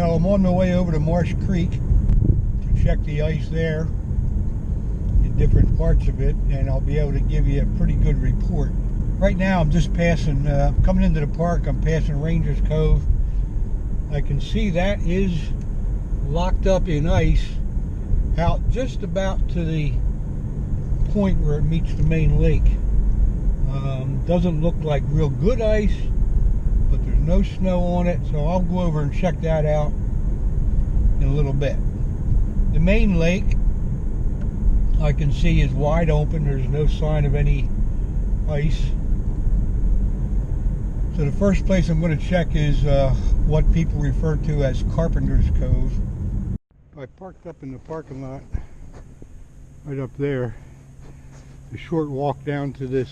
So I'm on my way over to Marsh Creek to check the ice there in different parts of it, and I'll be able to give you a pretty good report. Right now I'm just passing, coming into the park, I'm passing Rangers Cove. I can see that is locked up in ice out just about to the point where it meets the main lake. Doesn't look like real good ice, but there's no snow on it, so I'll go over and check that out in a little bit. The main lake I can see is wide open. There's no sign of any ice. So the first place I'm going to check is what people refer to as Carpenter's Cove. I parked up in the parking lot right up there. A short walk down to this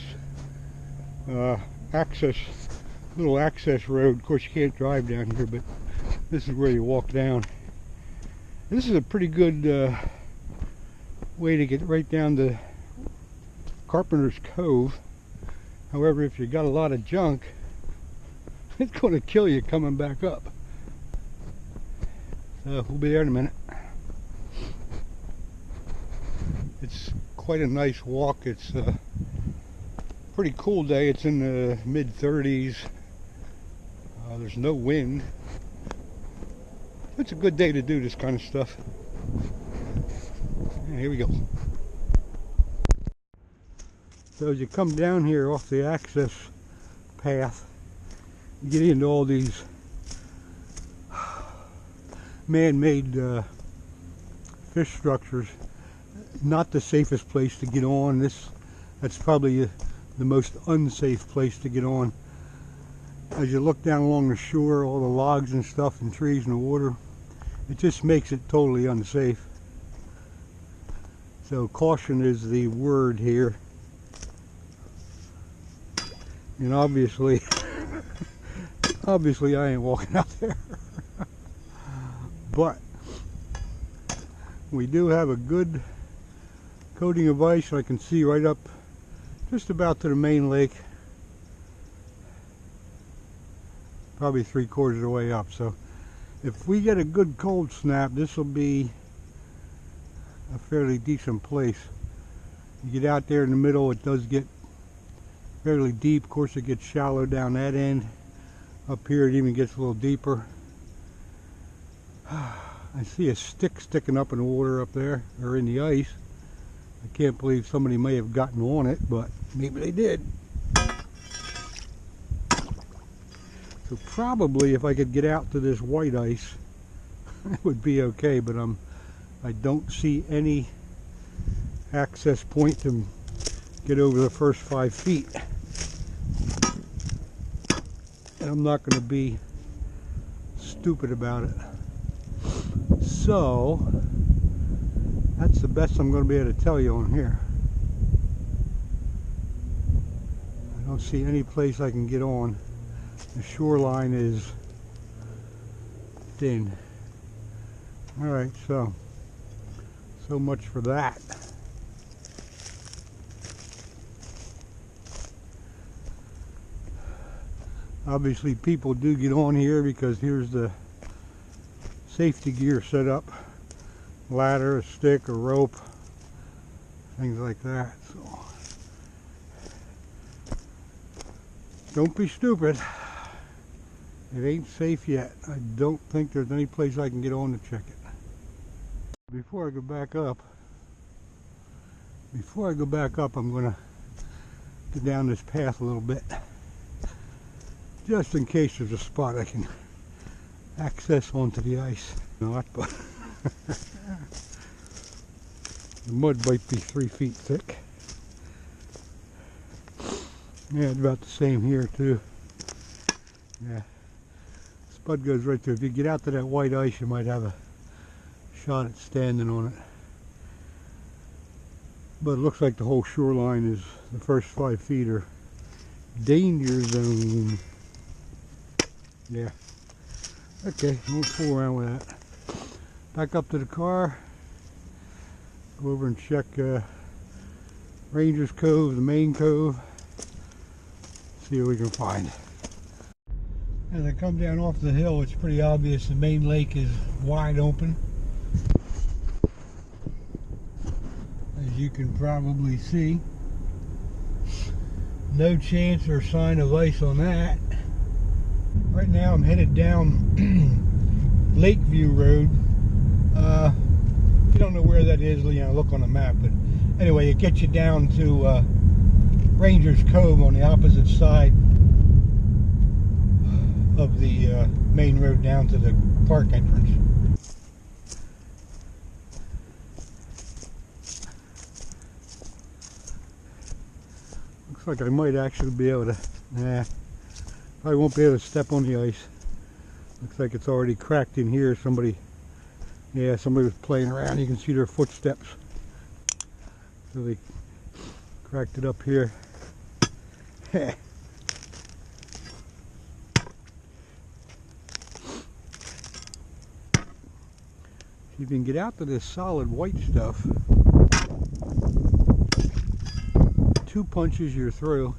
little access road. Of course you can't drive down here, but this is where you walk down. This is a pretty good way to get right down to Carpenter's Cove. However, if you got a lot of junk, it's going to kill you coming back up. So we'll be there in a minute. It's quite a nice walk. It's a pretty cool day. It's in the mid-30s. There's no wind. It's a good day to do this kind of stuff. And here we go. So as you come down here off the access path, you get into all these man-made fish structures. Not the safest place to get on. That's probably the most unsafe place to get on. As you look down along the shore, all the logs and stuff and trees and the water, it just makes it totally unsafe. So caution is the word here. And obviously I ain't walking out there. But we do have a good coating of ice. I can see right up just about to the main lake, probably 3/4 of the way up. So if we get a good cold snap, this will be a fairly decent place. You get out there in the middle, it does get fairly deep. Of course it gets shallow down that end. Up here it even gets a little deeper. I see a stick sticking up in the water up there, or in the ice. I can't believe somebody may have gotten on it, but maybe they did. So probably if I could get out to this white ice, it would be okay, but I don't see any access point to get over the first 5 feet. And I'm not going to be stupid about it. So that's the best I'm going to be able to tell you on here. I don't see any place I can get on. The shoreline is thin. Alright, so much for that. Obviously people do get on here because here's the safety gear set up. Ladder, a stick, a rope, things like that. So don't be stupid. It ain't safe yet. I don't think there's any place I can get on to check it. Before I go back up, I'm gonna get down this path a little bit, just in case there's a spot I can access onto the ice. Not, but the mud might be 3 feet thick. Yeah, it's about the same here too. Yeah, spud goes right through. If you get out to that white ice, you might have a shot at standing on it. But it looks like the whole shoreline is, the first 5 feet are danger zone. Yeah. Okay, we'll fool around with that. Back up to the car. Go over and check Rangers Cove, the main cove. See what we can find. As I come down off the hill, it's pretty obvious the main lake is wide open. As you can probably see, no chance or sign of ice on that. Right now I'm headed down Lakeview Road. If you don't know where that is, look on the map. But anyway, it gets you down to Rangers Cove on the opposite side of the main road down to the park entrance. Looks like I might actually be able to, probably won't be able to step on the ice. Looks like it's already cracked in here. Somebody was playing around. You can see their footsteps. So they cracked it up here. If you can get out to this solid white stuff, 2 punches you're through.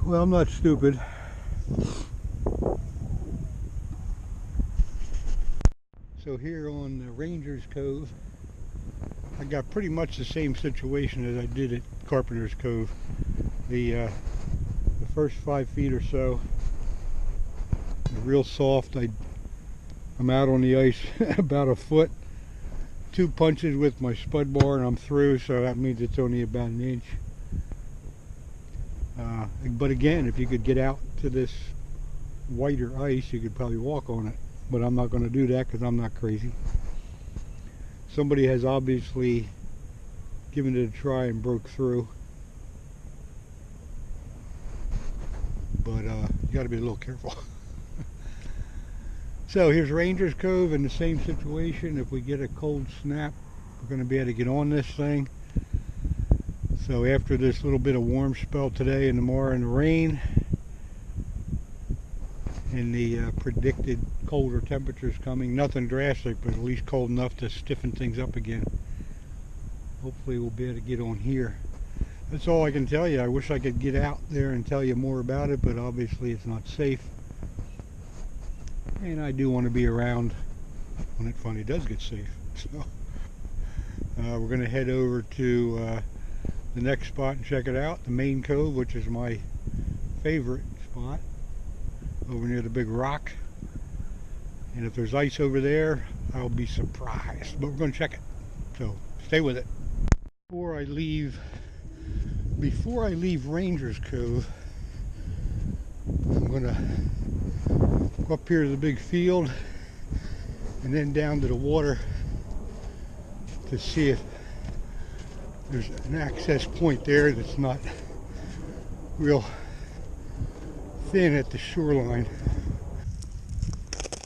Well, I'm not stupid. So here on the Rangers Cove, I got pretty much the same situation as I did at Carpenter's Cove. The first 5 feet or so, real soft. I'm out on the ice about a foot. 2 punches with my spud bar and I'm through, so that means it's only about an inch. But again, if you could get out to this whiter ice, you could probably walk on it. But I'm not going to do that because I'm not crazy. Somebody has obviously given it a try and broke through. But you got to be a little careful. So here's Rangers Cove in the same situation. If we get a cold snap, we're going to be able to get on this thing. So after this little bit of warm spell today and tomorrow and the rain and the predicted colder temperatures coming, nothing drastic, but at least cold enough to stiffen things up again. Hopefully we'll be able to get on here. That's all I can tell you. I wish I could get out there and tell you more about it, but obviously it's not safe. And I do want to be around when it finally does get safe. So we're going to head over to the next spot and check it out, the main cove, which is my favorite spot, over near the big rock. And if there's ice over there, I'll be surprised. But we're going to check it. So stay with it. Before I leave Rangers Cove, I'm going to go up here to the big field and then down to the water to see if there's an access point there that's not real thin at the shoreline.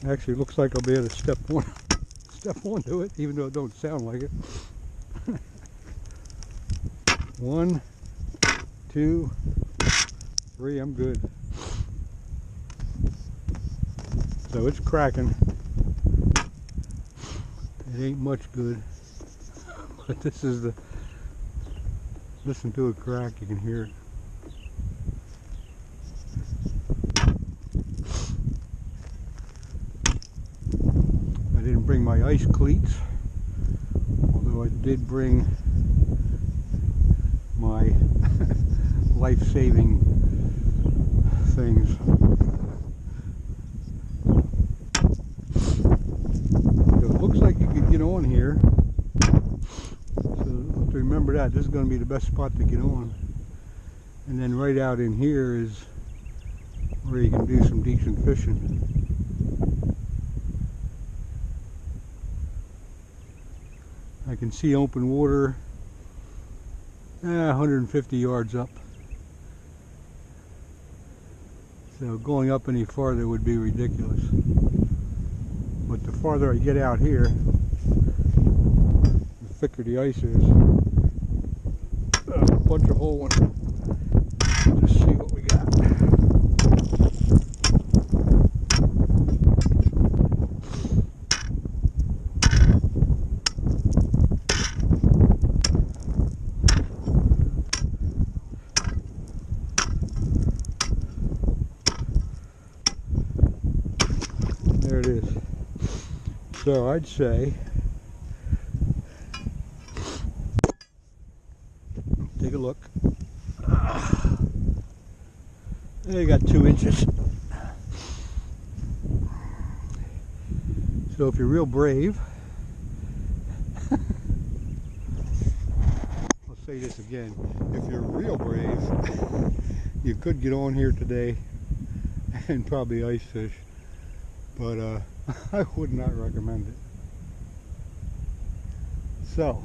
Actually, it looks like I'll be able to step onto it, even though it don't sound like it. 1, 2, 3, I'm good. So it's cracking. It ain't much good, but this is the, listen to it crack, you can hear it. I didn't bring my ice cleats, although I did bring my life-saving things. So it looks like you could get on here. So remember that this is going to be the best spot to get on. And then right out in here is where you can do some decent fishing. I can see open water 150 yards up. So going up any farther would be ridiculous. But the farther I get out here, the thicker the ice is. Punch a hole in it. Just see what we got. There it is. So I'd say, take a look. There you got 2 inches. So if you're real brave, I'll say this again, if you're real brave, you could get on here today and probably ice fish, but I would not recommend it. So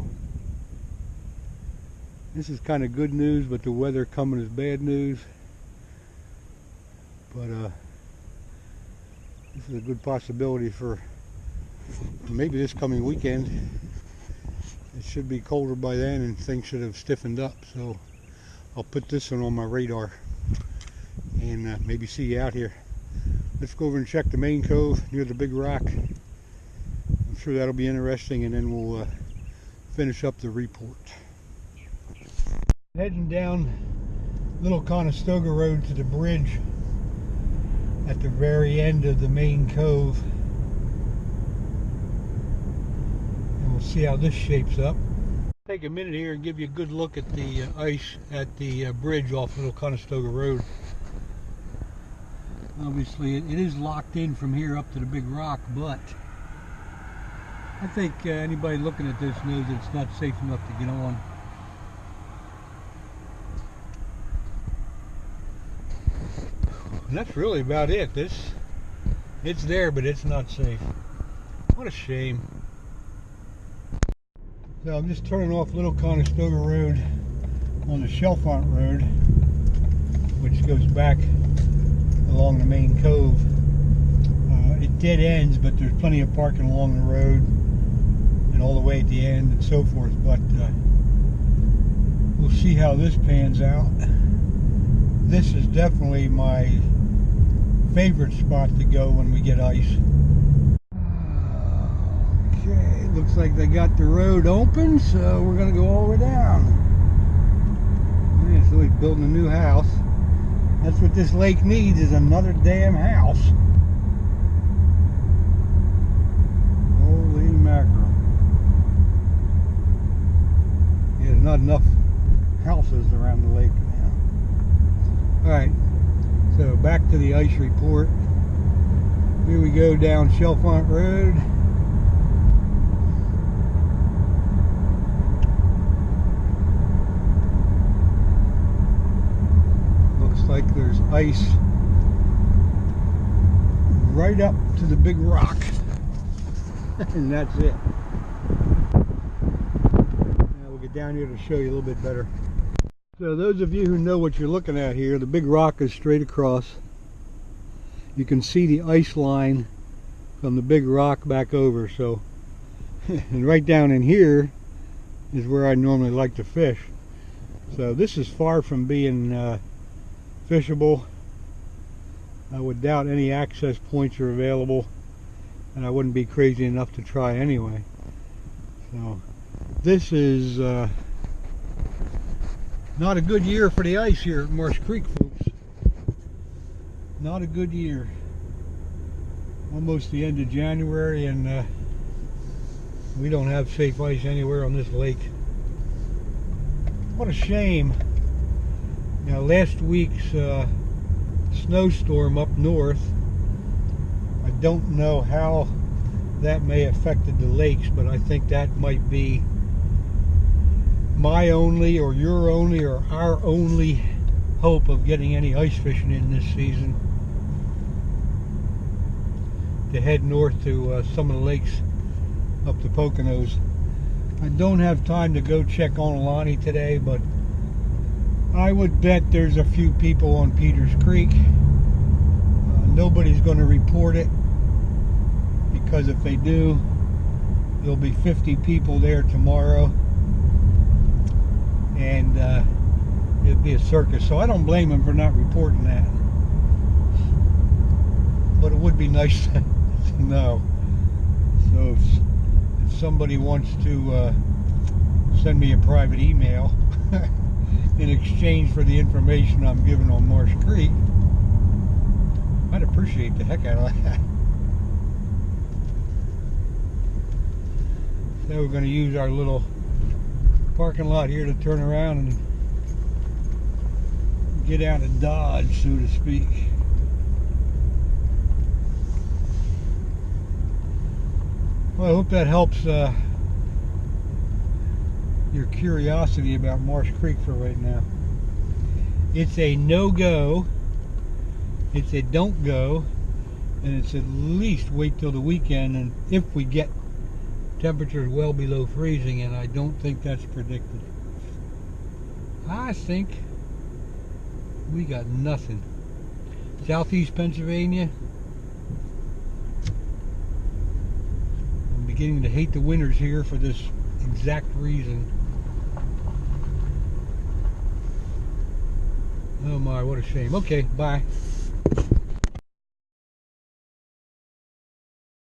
this is kind of good news, but the weather coming is bad news. But this is a good possibility for maybe this coming weekend. It should be colder by then and things should have stiffened up, so I'll put this one on my radar and maybe see you out here. Let's go over and check the main cove near the big rock. I'm sure that'll be interesting, and then we'll finish up the report. Heading down Little Conestoga Road to the bridge at the very end of the main cove, and we'll see how this shapes up. Take a minute here and give you a good look at the ice at the bridge off Little Conestoga Road. Obviously it is locked in from here up to the big rock, but I think anybody looking at this knows that it's not safe enough to get on. And that's really about it. It's there, but it's not safe. What a shame. So I'm just turning off Little Conestoga Road on the Chalfont Road, which goes back along the main cove. It dead ends, but there's plenty of parking along the road and all the way at the end and so forth. But we'll see how this pans out. This is definitely my favorite spot to go when we get ice. Okay, looks like they got the road open, so we're gonna go all the way down. Yeah, so he's building a new house. That's what this lake needs, is another damn house. Holy mackerel. Yeah, there's not enough houses around the lake now. Alright, so back to the ice report. Here we go down Chalfont Road. Looks like there's ice right up to the big rock. And that's it. Now we'll get down here to show you a little bit better. So those of you who know what you're looking at here, the big rock is straight across. You can see the ice line from the big rock back over. So, and right down in here is where I normally like to fish. So this is far from being fishable. I would doubt any access points are available, and I wouldn't be crazy enough to try anyway. So this is not a good year for the ice here at Marsh Creek, folks. Not a good year. Almost the end of January, and we don't have safe ice anywhere on this lake. What a shame. Now, last week's snowstorm up north, I don't know how that may have affected the lakes, but I think that might be my only or your only or our only hope of getting any ice fishing in this season, to head north to some of the lakes up the Poconos. I don't have time to go check on Alani today, but I would bet there's a few people on Peters Creek. Nobody's going to report it, because if they do, there'll be 50 people there tomorrow, and it'd be a circus. So I don't blame them for not reporting that, but it would be nice to know. So if somebody wants to send me a private email in exchange for the information I'm giving on Marsh Creek, I'd appreciate the heck out of that. So we're going to use our little parking lot here to turn around and get out of Dodge, so to speak. Well, I hope that helps your curiosity about Marsh Creek for right now. It's a no-go, it's a don't go, and it's at least wait till the weekend, and if we get temperatures well below freezing, and I don't think that's predicted. I think we got nothing. Southeast Pennsylvania, I'm beginning to hate the winters here for this exact reason. Oh my, what a shame. Okay, bye.